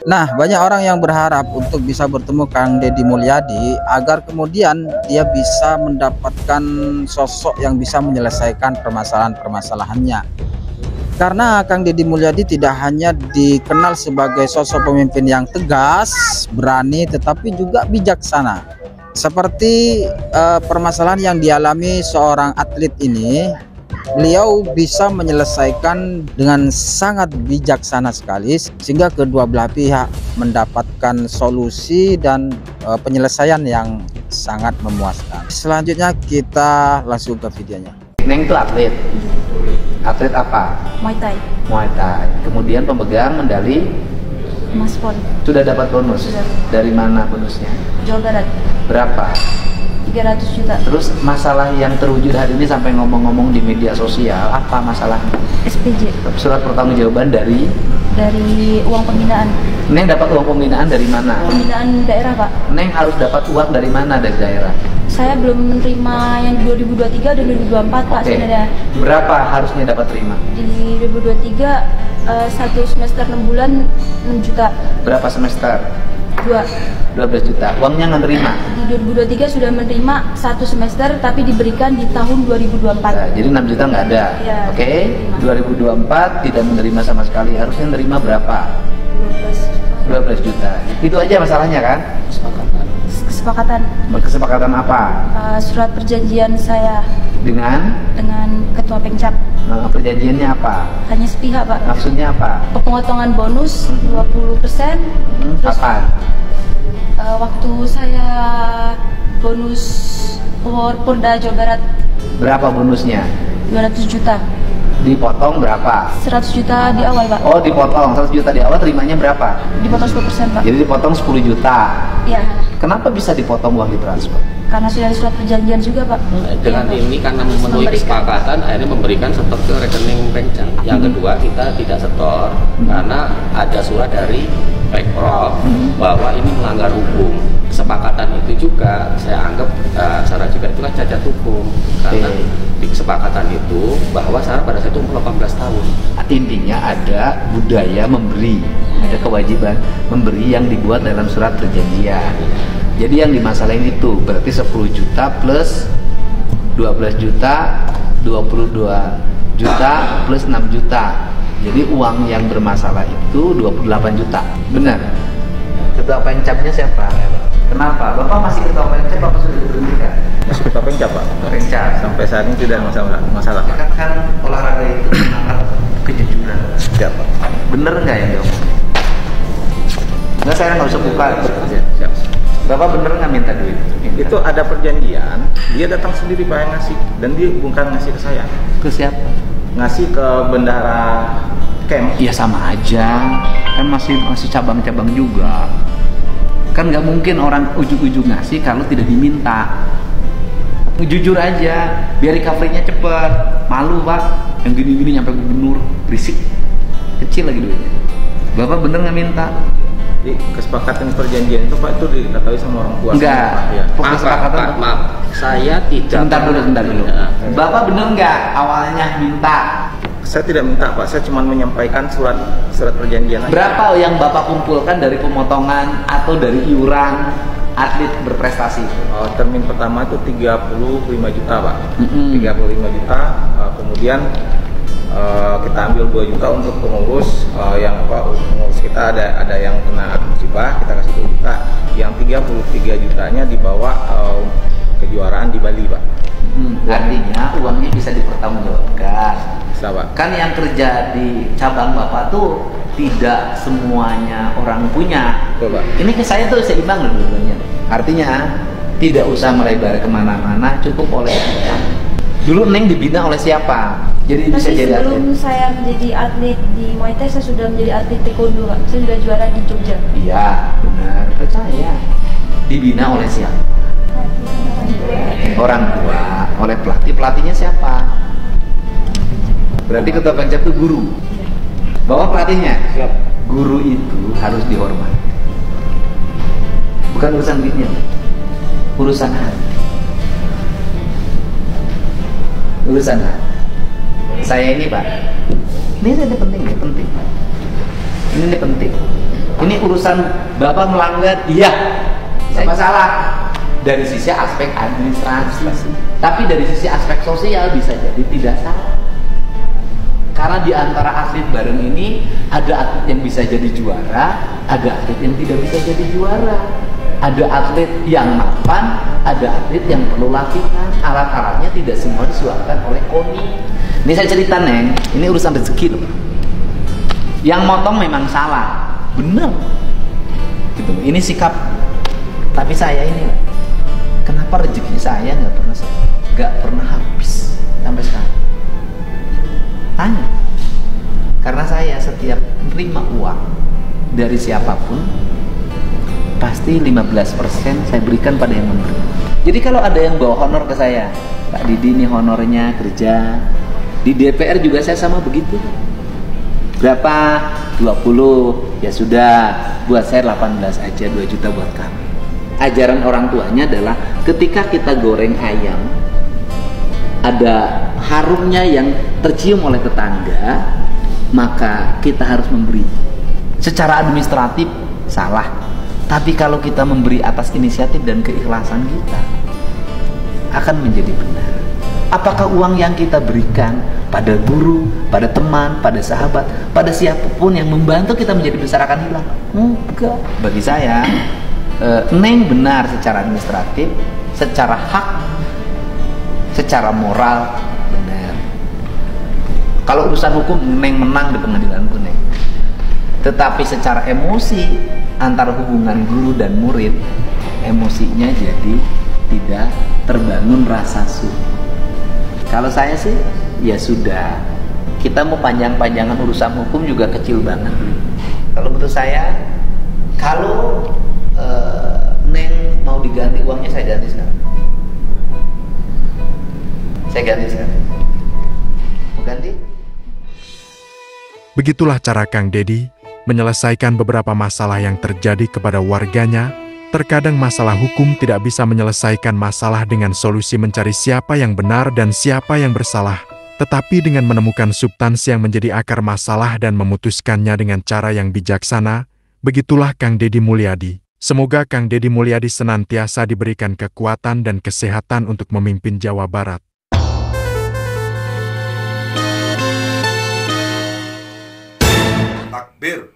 Nah, banyak orang yang berharap untuk bisa bertemu Kang Deddy Mulyadi agar kemudian dia bisa mendapatkan sosok yang bisa menyelesaikan permasalahan-permasalahannya. Karena Kang Deddy Mulyadi tidak hanya dikenal sebagai sosok pemimpin yang tegas, berani, tetapi juga bijaksana. Seperti permasalahan yang dialami seorang atlet ini, beliau bisa menyelesaikan dengan sangat bijaksana sekali sehingga kedua belah pihak mendapatkan solusi dan penyelesaian yang sangat memuaskan. Selanjutnya kita langsung ke videonya. Neng itu atlet. Atlet apa? Muay Thai. Muay Thai. Kemudian pemegang medali Mas Pon. sudah dapat bonus. Sudah. Dari mana bonusnya? Jawa Barat. Berapa? 300 juta. Terus masalah yang terwujud hari ini sampai ngomong-ngomong di media sosial, apa masalahnya? SPJ. Surat pertanggungjawaban dari Uang pembinaan. Neng dapat uang pembinaan dari mana? Pembinaan daerah, Pak. Neng harus dapat uang dari mana dari daerah? Saya belum menerima yang 2023 dan 2024, Pak, Oke. sebenarnya. Berapa harusnya dapat terima? Di 2023 satu semester 6 bulan 6 juta. Berapa semester? 12 juta. Uangnya nggak terima. Di 2023 sudah menerima satu semester tapi diberikan di tahun 2024. Nah, jadi 6 juta nggak ada. Ya, Oke. 2024 2024 tidak menerima sama sekali. Harusnya menerima berapa? 12 juta. Itu aja masalahnya kan? Kesepakatan. Kesepakatan apa? Surat perjanjian saya Dengan dengan ketua Pengcap perjanjiannya apa? hanya sepihak, Pak. Maksudnya apa? Pemotongan bonus 20%. Terus Kapan? waktu saya bonus Polda Jawa Barat Berapa bonusnya? 200 juta. Dipotong berapa? 100 juta di awal, Pak. Oh, dipotong 100 juta di awal, terimanya berapa? Dipotong 10%, Pak. Jadi dipotong 10 juta. Iya. Kenapa bisa dipotong uang ditransfer? Karena sudah ada surat perjanjian juga, Pak. Dengan Iya, Pak. ini karena memenuhi Memberikan. kesepakatan akhirnya memberikan setor ke rekening Pengcap. Yang kedua kita tidak setor karena ada surat dari Pemprov bahwa ini melanggar hukum. Kesepakatan itu juga saya anggap secara juga itu kan cacat hukum karena di kesepakatan itu bahwa saya pada saat itu umur 18 tahun. Intinya ada budaya memberi, ada kewajiban memberi yang dibuat dalam surat perjanjian. Jadi yang dimasalahin itu berarti 10 juta plus 12 juta, 22 juta plus 6 juta. Jadi uang yang bermasalah itu 28 juta. Benar? Ketua Pengcapnya siapa? Kenapa? Bapak masih ketua Pengcap, Bapak sudah diberhentikan? Masih ketua Pengcap, Pak. Pengcap. Sampai saat ini tidak ada masalah, Pak. Kan olahraga itu mengangkat kejujuran. Siap, Pak. Bener nggak yang diomong? Nggak, saya nggak usah buka. Siap. Bapak bener nggak minta duit? Itu ada perjanjian, dia datang sendiri Pak yang ngasih, dan dia bukan ngasih ke saya, Ke siapa? ngasih ke bendahara camp. Ya sama aja, kan masih cabang-cabang juga. Kan nggak mungkin orang ujug-ujug ngasih kalau tidak diminta. Jujur aja, biar recovery-nya cepet. Malu Pak, yang gini-gini nyampe gubernur, berisik, kecil lagi duitnya. Bapak bener nggak minta? Jadi kesepakatan perjanjian itu Pak itu diketahui sama orang tua. Enggak. Sama, Pak, ya. Maaf, maaf, saya tidak. Sebentar dulu. Ya. Bapak bener nggak awalnya minta? Saya tidak minta Pak, saya cuma menyampaikan surat perjanjian aja. Berapa yang Bapak kumpulkan dari pemotongan atau dari iuran atlet berprestasi? Termin pertama itu 35 juta Pak. 35 Mm-mm. juta, kemudian kita ambil 2 juta untuk pengurus pengurus kita ada yang kena musibah, kita kasih 2 juta. Yang 33 jutanya dibawa kejuaraan di Bali Pak. Artinya uangnya bisa dipertanggungjawabkan. Bisa Pak. Kan yang kerja di cabang Bapak tuh tidak semuanya orang punya. Betul, Pak. Ini ke saya tuh seimbang loh dua-duanya. Artinya tidak usah melebar kemana-mana, cukup oleh dulu Neng dibina oleh siapa? Jadi bisa Tapi jadi sebelum atlet. saya menjadi atlet di Muay Thai, saya sudah menjadi atlet taekwondo, Pak. Saya sudah juara di Jogja. Iya, benar. Percaya. Dibina oleh siapa? Orang tua, oleh pelatih. Pelatihnya siapa? Berarti ketua Pengcap itu guru. Bawa pelatihnya. Siap. Guru itu harus dihormati. Bukan urusan duitnya, urusan hati. Urusan hati. Saya ini Pak, ini penting. Ini penting. Ini urusan Bapak melanggar, iya. Saya salah dari sisi aspek administrasi. Tapi dari sisi aspek sosial bisa jadi tidak salah. Karena di antara atlet bareng ini ada atlet yang bisa jadi juara, ada atlet yang tidak bisa jadi juara. Ada atlet yang mapan, ada atlet yang perlu latihan. Alat-alatnya tidak semua disuapkan oleh KONI. Ini saya cerita, Neng, ini urusan rezeki loh. Yang motong memang salah, benar. Gitu. Ini sikap. Tapi saya ini, kenapa rezeki saya nggak pernah habis sampai sekarang? Tanya. Karena saya setiap menerima uang dari siapapun, pasti 15% saya berikan pada yang memberi. Jadi kalau ada yang bawa honor ke saya, Pak Didi ini honornya kerja di DPR juga saya sama begitu. Berapa? 20. Ya sudah, buat saya 18 aja, 2 juta buat kami. Ajaran orang tuanya adalah ketika kita goreng ayam, ada harumnya yang tercium oleh tetangga, maka kita harus memberi. Secara administratif salah, tapi kalau kita memberi atas inisiatif dan keikhlasan kita, akan menjadi benar. Apakah uang yang kita berikan pada guru, pada teman, pada sahabat, pada siapapun yang membantu kita menjadi besar akan hilang? Enggak. Bagi saya, Neng benar secara administratif, secara hak, secara moral benar. Kalau urusan hukum, Neng menang di pengadilan pun, Neng. Tetapi secara emosi antara hubungan guru dan murid, emosinya jadi tidak terbangun rasa syukur. Kalau saya sih, ya sudah. Kita mau panjang-panjangan urusan hukum juga kecil banget. Kalau menurut saya, kalau Neng mau diganti uangnya, saya ganti sekarang. Saya ganti sekarang. Mau ganti? Begitulah cara Kang Dedi menyelesaikan beberapa masalah yang terjadi kepada warganya. Terkadang masalah hukum tidak bisa menyelesaikan masalah dengan solusi mencari siapa yang benar dan siapa yang bersalah, tetapi dengan menemukan substansi yang menjadi akar masalah dan memutuskannya dengan cara yang bijaksana. Begitulah Kang Dedi Mulyadi. Semoga Kang Dedi Mulyadi senantiasa diberikan kekuatan dan kesehatan untuk memimpin Jawa Barat. Takbir.